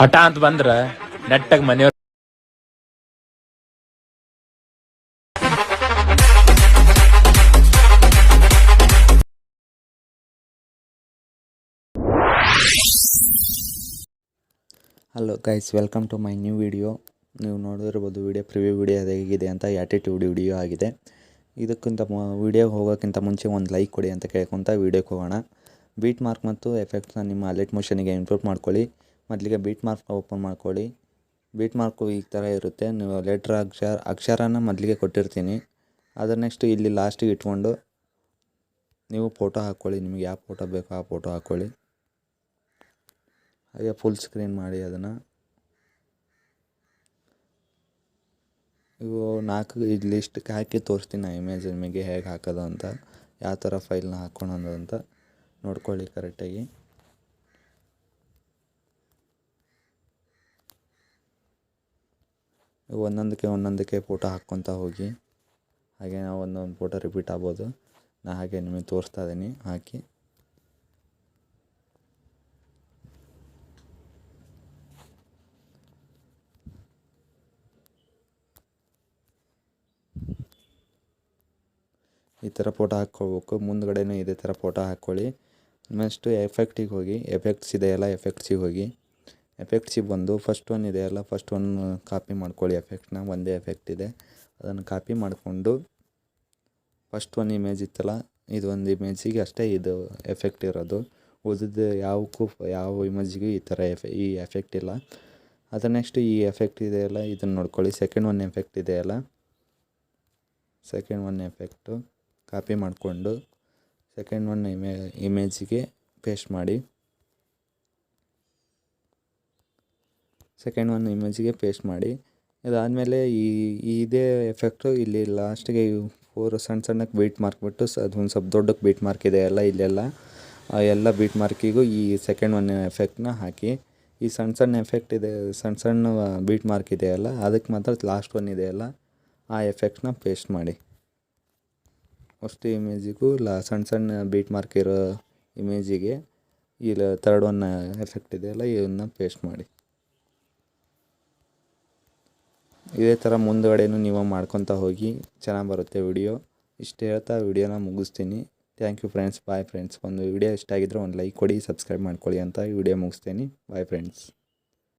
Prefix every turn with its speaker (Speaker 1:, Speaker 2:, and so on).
Speaker 1: ಹಠ ಅಂತ ಬಂದ್ರ ನೆಟ್ಟಾಗ ಮನೆಯವ್ರ
Speaker 2: hello guys, welcome to my new video. ನೀವು ನೋಡಿರ್ಬೋದು ಪ್ರಿವ್ಯೂ ವಿಡಿಯೋ ಹೇಗಿದೆ ಅಂತ. ಆ್ಯಟಿಟ್ಯೂಡ್ ವಿಡಿಯೋ ಆಗಿದೆ. ಇದಕ್ಕಿಂತ ವಿಡಿಯೋಗೆ ಹೋಗೋಕ್ಕಿಂತ ಮುಂಚೆ ಒಂದು ಲೈಕ್ ಕೊಡಿ ಅಂತ ಕೇಳ್ಕೊತ ವಿಡಿಯೋಗೆ ಹೋಗೋಣ. ಬೀಟ್ ಮಾರ್ಕ್ ಮತ್ತು ಎಫೆಕ್ಟ್ಸ್ನ ನಿಮ್ಮ ಅಲೈಟ್ ಮೋಷನಿಗೆ ಇಂಪ್ರೂವ್ ಮಾಡ್ಕೊಳ್ಳಿ. ಮೊದಲಿಗೆ ಬೀಟ್ ಮಾರ್ಕ್ನ ಓಪನ್ ಮಾಡ್ಕೊಳ್ಳಿ. ಬೀಟ್ ಮಾರ್ಕು ಈ ಥರ ಇರುತ್ತೆ. ನೀವು ಲೆಟ್ರ್ ಅಕ್ಷರನ ಮೊದಲಿಗೆ ಕೊಟ್ಟಿರ್ತೀನಿ. ಅದರ ನೆಕ್ಸ್ಟ್ ಇಲ್ಲಿ ಲಾಸ್ಟಿಗೆ ಇಟ್ಕೊಂಡು ನೀವು ಫೋಟೋ ಹಾಕ್ಕೊಳ್ಳಿ. ನಿಮಗೆ ಯಾವ ಫೋಟೋ ಬೇಕೋ ಆ ಫೋಟೋ ಹಾಕ್ಕೊಳ್ಳಿ. ಹಾಗೆ ಫುಲ್ ಸ್ಕ್ರೀನ್ ಮಾಡಿ ಅದನ್ನು. ಇವು 4 ಇಲ್ಲಿ ಲಿಸ್ಟ್ಗೆ ಹಾಕಿ ತೋರಿಸ್ತೀನಿ ನಾನು ಇಮೇಜ್ ನಿಮಗೆ ಹೇಗೆ ಹಾಕೋದು ಅಂತ, ಯಾವ ಥರ ಫೈಲ್ನ ಹಾಕ್ಕೊಳೋದು ಅಂತ ನೋಡ್ಕೊಳ್ಳಿ ಕರೆಕ್ಟಾಗಿ. ಒಂದೊಂದಕ್ಕೆ ಫೋಟೋ ಹಾಕ್ಕೊತ ಹೋಗಿ. ಹಾಗೆ ನಾವು ಒಂದೊಂದು ಫೋಟೋ ರಿಪೀಟ್ ಆಗ್ಬೋದು. ನಾನು ಹಾಗೆ ನಿಮಗೆ ತೋರಿಸ್ತಾ ಇದ್ದೀನಿ ಹಾಕಿ. ಈ ಥರ ಫೋಟೋ ಹಾಕ್ಕೊಳ್ಬೇಕು. ಮುಂದ್ಗಡೆನೂ ಇದೇ ಥರ ಫೋಟೋ ಹಾಕ್ಕೊಳ್ಳಿ. ನೆಕ್ಸ್ಟು ಎಫೆಕ್ಟಿಗೆ ಹೋಗಿ. ಎಫೆಕ್ಟ್ಸ್ ಇದೆಯಲ್ಲ, ಎಫೆಕ್ಟ್ಸಿಗೆ ಹೋಗಿ. ಎಫೆಕ್ಟ್ಸಿಗೆ ಬಂದು ಫಸ್ಟ್ ಒನ್ ಇದೆಯಲ್ಲ, ಫಸ್ಟ್ ಒನ್ ಕಾಪಿ ಮಾಡ್ಕೊಳ್ಳಿ. ಎಫೆಕ್ಟ್ನ ಒಂದೇ ಎಫೆಕ್ಟ್ ಇದೆ, ಅದನ್ನು ಕಾಪಿ ಮಾಡಿಕೊಂಡು ಫಸ್ಟ್ ಒನ್ ಇಮೇಜ್ ಇತ್ತಲ್ಲ, ಇದೊಂದು ಇಮೇಜಿಗೆ ಅಷ್ಟೇ ಇದು ಎಫೆಕ್ಟ್ ಇರೋದು. ಉಳಿದಿದ್ದು ಯಾವ ಇಮೇಜಿಗೂ ಈ ಎಫೆಕ್ಟ್ ಇಲ್ಲ. ಅದರ ನೆಕ್ಸ್ಟ್ ಈ ಎಫೆಕ್ಟ್ ಇದೆಯಲ್ಲ, ಇದನ್ನು ನೋಡ್ಕೊಳ್ಳಿ. ಸೆಕೆಂಡ್ ಒನ್ ಎಫೆಕ್ಟ್ ಇದೆಯಲ್ಲ, ಸೆಕೆಂಡ್ ಒನ್ ಎಫೆಕ್ಟು ಕಾಪಿ ಮಾಡಿಕೊಂಡು ಸೆಕೆಂಡ್ ಒನ್ ಇಮೇಜಿಗೆ ಪೇಸ್ಟ್ ಮಾಡಿ. ಸೆಕೆಂಡ್ ಒನ್ ಇಮೇಜಿಗೆ ಪೇಸ್ಟ್ ಮಾಡಿ. ಇದಾದಮೇಲೆ ಇದೇ ಎಫೆಕ್ಟು ಇಲ್ಲಿ ಲಾಸ್ಟಿಗೆ 4 ಸಣ್ಣಕ್ಕೆ ಬೀಟ್ ಮಾರ್ಕ್ ಬಿಟ್ಟು ಅದೊಂದು ಸ್ವಲ್ಪ ದೊಡ್ಡಕ್ಕೆ ಬೀಟ್ ಮಾರ್ಕ್ ಇದೆಯಲ್ಲ ಇಲ್ಲೆಲ್ಲ, ಎಲ್ಲ ಬೀಟ್ ಮಾರ್ಕಿಗೂ ಈ ಸೆಕೆಂಡ್ ಒನ್ ಎಫೆಕ್ಟ್ನ ಹಾಕಿ. ಈ ಸಣ್ಣ ಎಫೆಕ್ಟ್ ಇದೆ, ಸಣ್ಣ ಬೀಟ್ ಮಾರ್ಕ್ ಇದೆಯಲ್ಲ, ಅದಕ್ಕೆ ಮಾತ್ರ ಲಾಸ್ಟ್ ಒನ್ ಇದೆಯಲ್ಲ ಆ ಎಫೆಕ್ಟ್ನ ಪೇಸ್ಟ್ ಮಾಡಿ. ಫಸ್ಟ್ ಇಮೇಜಿಗೂ ಸಣ್ಣ ಬೀಟ್ ಮಾರ್ಕ್ ಇರೋ ಇಮೇಜಿಗೆ ಇಲ್ಲಿ ಥರ್ಡ್ ಒನ್ ಎಫೆಕ್ಟ್ ಇದೆಯಲ್ಲ ಇವನ್ನ ಪೇಸ್ಟ್ ಮಾಡಿ. ಇದೇ ಥರ ಮುಂದುಗಡೆನೂ ನೀವು ಮಾಡ್ಕೊತ ಹೋಗಿ, ಚೆನ್ನಾಗಿ ಬರುತ್ತೆ ವಿಡಿಯೋ. ಇಷ್ಟು ಹೇಳ್ತಾ ವಿಡಿಯೋನ ಮುಗಿಸ್ತೀನಿ. Thank you friends. Bye friends. ಒಂದು ವಿಡಿಯೋ ಇಷ್ಟ ಆಗಿದ್ರೆ ಒಂದು ಲೈಕ್ ಕೊಡಿ, ಸಬ್ಸ್ಕ್ರೈಬ್ ಮಾಡ್ಕೊಳ್ಳಿ ಅಂತ ವಿಡಿಯೋ ಮುಗಿಸ್ತೀನಿ. Bye friends.